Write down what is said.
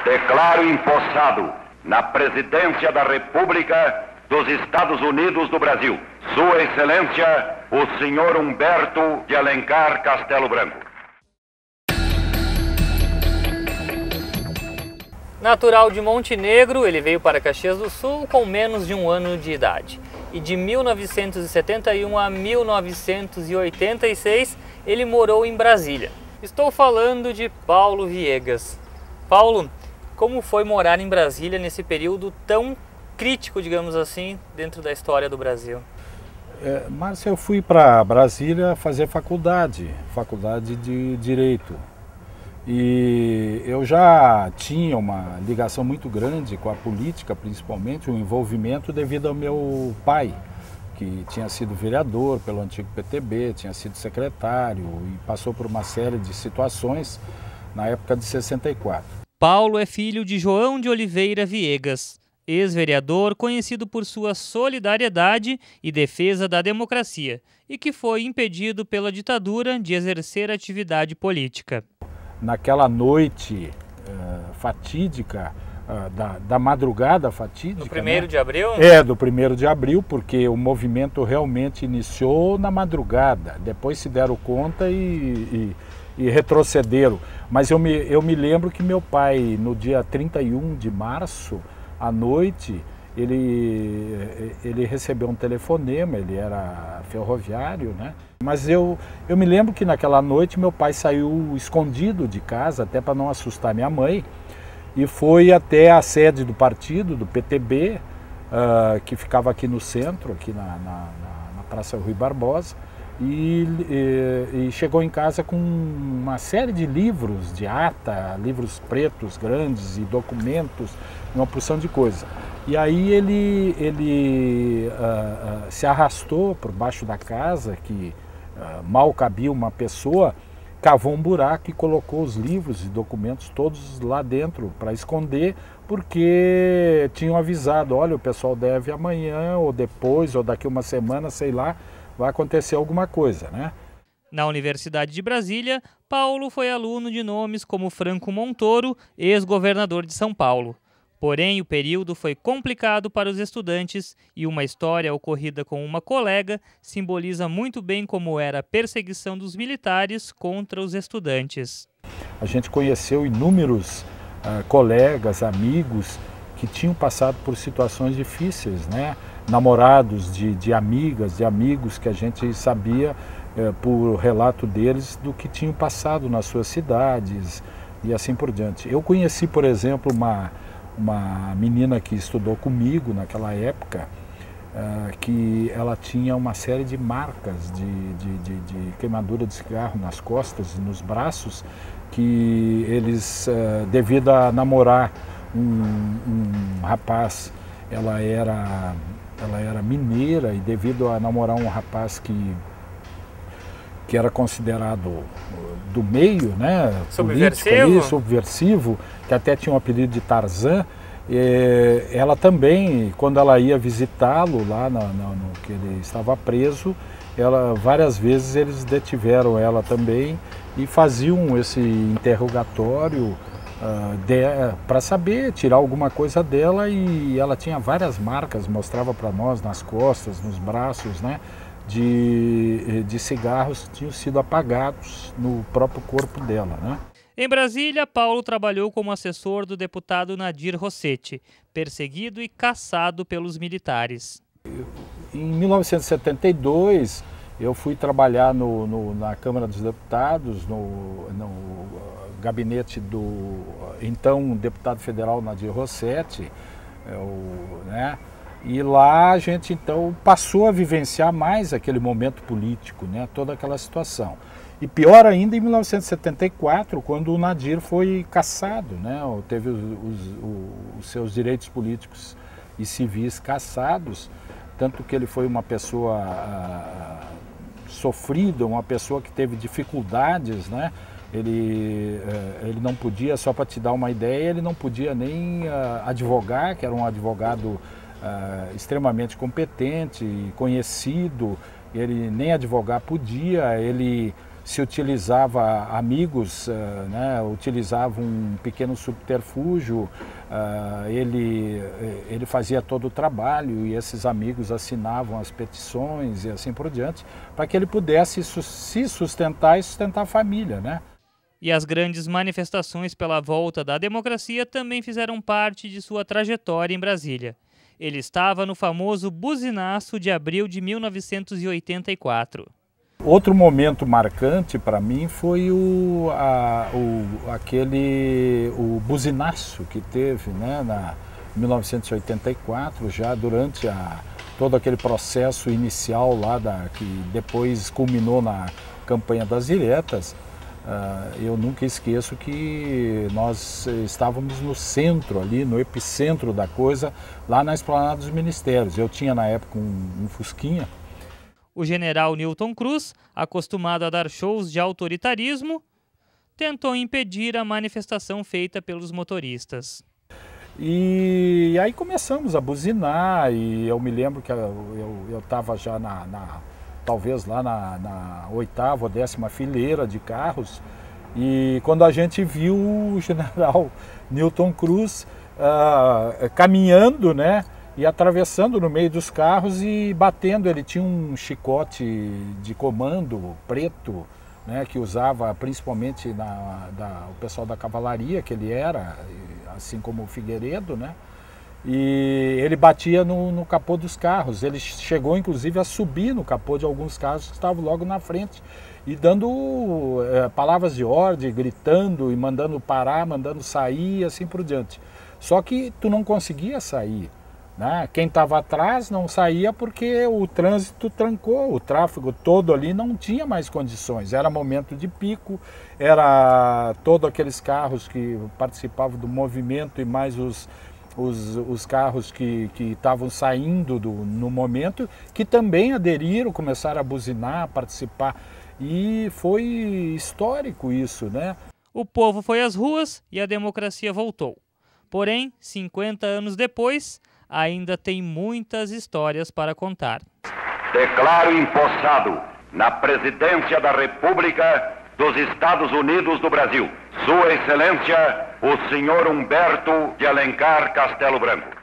declaro empossado na presidência da República dos Estados Unidos do Brasil, Sua Excelência, o senhor Humberto de Alencar Castelo Branco. Natural de Montenegro, ele veio para Caxias do Sul com menos de um ano de idade. E de 1971 a 1986, ele morou em Brasília. Estou falando de Paulo Viegas. Paulo, como foi morar em Brasília nesse período tão crítico, digamos assim, dentro da história do Brasil? Márcia, eu fui para Brasília fazer faculdade de Direito. E eu já tinha uma ligação muito grande com a política, principalmente, um envolvimento devido ao meu pai, que tinha sido vereador pelo antigo PTB, tinha sido secretário e passou por uma série de situações na época de 64. Paulo é filho de João de Oliveira Viegas, ex-vereador conhecido por sua solidariedade e defesa da democracia, e que foi impedido pela ditadura de exercer atividade política. Naquela noite fatídica, da madrugada fatídica... No 1º de abril? Do 1º de abril, porque o movimento realmente iniciou na madrugada. Depois se deram conta e retrocederam. Mas eu me lembro que meu pai, no dia 31 de março, à noite, ele recebeu um telefonema, ele era ferroviário, né? Mas eu me lembro que naquela noite meu pai saiu escondido de casa, até para não assustar minha mãe, e foi até a sede do partido, do PTB, que ficava aqui no centro, aqui na Praça Rui Barbosa, e chegou em casa com uma série de livros de ata, livros pretos grandes e documentos, uma porção de coisa. E aí ele se arrastou por baixo da casa, que mal cabia uma pessoa, cavou um buraco e colocou os livros e documentos todos lá dentro para esconder, porque tinham avisado, olha, o pessoal deve amanhã ou depois ou daqui uma semana, sei lá, vai acontecer alguma coisa, né? Na Universidade de Brasília, Paulo foi aluno de nomes como Franco Montoro, ex-governador de São Paulo. Porém, o período foi complicado para os estudantes e uma história ocorrida com uma colega simboliza muito bem como era a perseguição dos militares contra os estudantes. A gente conheceu inúmeros colegas, amigos que tinham passado por situações difíceis, né? Namorados de amigas, de amigos que a gente sabia por relato deles do que tinham passado nas suas cidades e assim por diante. Eu conheci, por exemplo, uma menina que estudou comigo naquela época, que ela tinha uma série de marcas de queimadura de cigarro nas costas e nos braços, que eles, devido a namorar um rapaz, ela era mineira, e devido a namorar um rapaz que era considerado do meio, né, político, subversivo, que até tinha um apelido de Tarzan, ela também, quando ela ia visitá-lo lá no que ele estava preso, várias vezes eles detiveram ela também e faziam esse interrogatório para saber, tirar alguma coisa dela, e ela tinha várias marcas, mostrava para nós nas costas, nos braços, né, de cigarros que tinham sido apagados no próprio corpo dela, né? Em Brasília, Paulo trabalhou como assessor do deputado Nadir Rossetti, perseguido e caçado pelos militares. Em 1972, eu fui trabalhar na Câmara dos Deputados, no gabinete do então deputado federal Nadir Rossetti, né? E lá a gente então passou a vivenciar mais aquele momento político, né? Toda aquela situação. E pior ainda em 1974, quando o Nadir foi cassado, né? Teve os seus direitos políticos e civis cassados, tanto que ele foi uma pessoa sofrida, uma pessoa que teve dificuldades, né? Ele não podia, só para te dar uma ideia, ele não podia nem advogar, que era um advogado extremamente competente e conhecido, ele nem advogar podia, ele se utilizava amigos, né, utilizava um pequeno subterfúgio, ele fazia todo o trabalho e esses amigos assinavam as petições e assim por diante, para que ele pudesse se sustentar e sustentar a família, né? E as grandes manifestações pela volta da democracia também fizeram parte de sua trajetória em Brasília. Ele estava no famoso buzinaço de abril de 1984. Outro momento marcante para mim foi o buzinaço que teve, né, em 1984, já durante todo aquele processo inicial lá que depois culminou na campanha das diretas. Eu nunca esqueço que nós estávamos no centro ali, no epicentro da coisa, lá na Esplanada dos Ministérios. Eu tinha na época um Fusquinha. O general Newton Cruz, acostumado a dar shows de autoritarismo, tentou impedir a manifestação feita pelos motoristas. E aí começamos a buzinar e eu me lembro que eu estava já talvez lá na 8ª ou 10ª fileira de carros, e quando a gente viu o general Newton Cruz caminhando, né, e atravessando no meio dos carros e batendo. Ele tinha um chicote de comando preto, né, que usava principalmente o pessoal da cavalaria, que ele era, assim como o Figueiredo, né? E ele batia no capô dos carros. Ele chegou inclusive a subir no capô de alguns carros que estavam logo na frente e dando palavras de ordem, gritando e mandando parar, mandando sair e assim por diante. Só que tu não conseguia sair, né? Quem estava atrás não saía porque o trânsito trancou, o tráfego todo ali não tinha mais condições. Era momento de pico, era todos aqueles carros que participavam do movimento e mais os carros que estavam saindo no momento, que também aderiram, começaram a buzinar, a participar. E foi histórico isso, né? O povo foi às ruas e a democracia voltou. Porém, 50 anos depois, ainda tem muitas histórias para contar. Declaro empossado na presidência da República dos Estados Unidos do Brasil, Sua Excelência, o senhor Humberto de Alencar Castelo Branco.